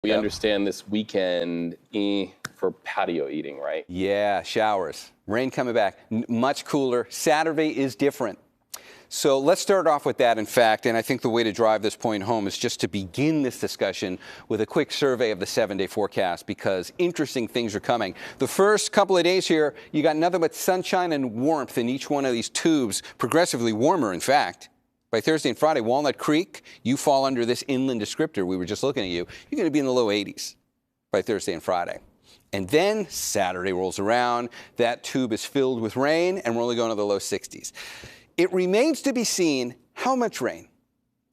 We understand this weekend for patio eating, right? Yeah, showers. Rain coming back. Much cooler. Saturday is different. So let's start off with that, in fact, and I think the way to drive this point home is just to begin this discussion with a quick survey of the 7-day forecast, because interesting things are coming. The first couple of days here, you got nothing but sunshine and warmth in each one of these tubes, progressively warmer, in fact. By Thursday and Friday, Walnut Creek, you fall under this inland descriptor. We were just looking at you. You're going to be in the low 80s by Thursday and Friday. And then Saturday rolls around. That tube is filled with rain, and we're only going to the low 60s. It remains to be seen how much rain.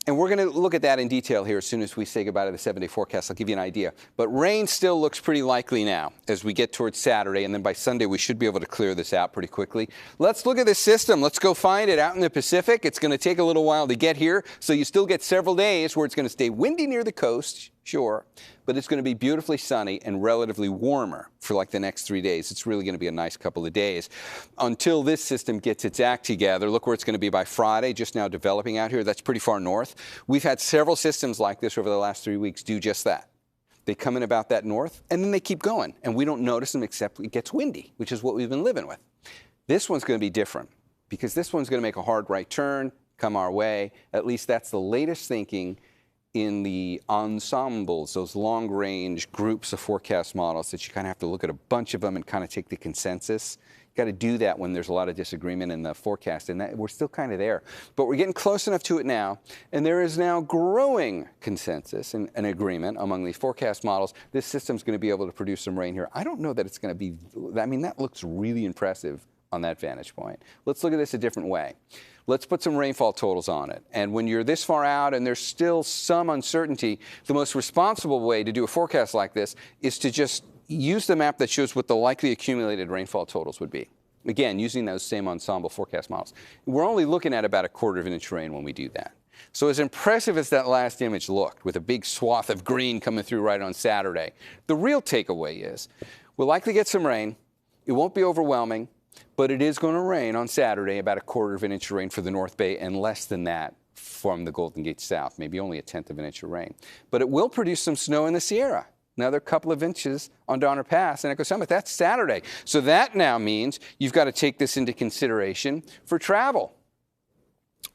And we're going to look at that in detail here as soon as we say goodbye to the 7-day forecast. I'll give you an idea. But rain still looks pretty likely now as we get towards Saturday, and then by Sunday we should be able to clear this out pretty quickly. Let's look at this system. Let's go find it out in the Pacific. It's going to take a little while to get here, so you still get several days where it's going to stay windy near the coast, sure, but it's going to be beautifully sunny and relatively warmer for like the next 3 days. It's really going to be a nice couple of days until this system gets its act together. Look where it's going to be by Friday, just now developing out here. That's pretty far north. We've had several systems like this over the last 3 weeks do just that. They come in about that north, and then they keep going, and we don't notice them except it gets windy, which is what we've been living with. This one's going to be different, because this one's going to make a hard right turn, come our way. At least that's the latest thinking in the ensembles, those long-range groups of forecast models that you kind of have to look at a bunch of them and kind of take the consensus. You got to do that when there's a lot of disagreement in the forecast, and that, we're still kind of there. But we're getting close enough to it now, and there is now growing consensus and agreement among these forecast models. This system's going to be able to produce some rain here. I don't know that it's going to be, I mean, that looks really impressive on that vantage point. Let's look at this a different way. Let's put some rainfall totals on it. And when you're this far out and there's still some uncertainty, the most responsible way to do a forecast like this is to just use the map that shows what the likely accumulated rainfall totals would be. Again, using those same ensemble forecast models. We're only looking at about 1/4 of an inch rain when we do that. So as impressive as that last image looked, with a big swath of green coming through right on Saturday, the real takeaway is we'll likely get some rain. It won't be overwhelming, but it is going to rain on Saturday, about 1/4 of an inch of rain for the North Bay, and less than that from the Golden Gate south, maybe only 1/10 of an inch of rain. But it will produce some snow in the Sierra. Another couple of inches on Donner Pass and Echo Summit. That's Saturday. So that now means you've got to take this into consideration for travel.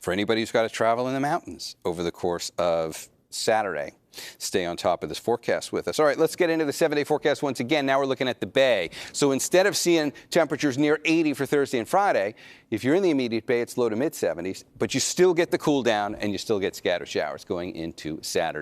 For anybody who's got to travel in the mountains over the course of Saturday. Stay on top of this forecast with us. All right, let's get into the 7-day forecast once again. Now we're looking at the Bay. So instead of seeing temperatures near 80 for Thursday and Friday, if you're in the immediate Bay, it's low to mid 70s, but you still get the cool down and you still get scattered showers going into Saturday.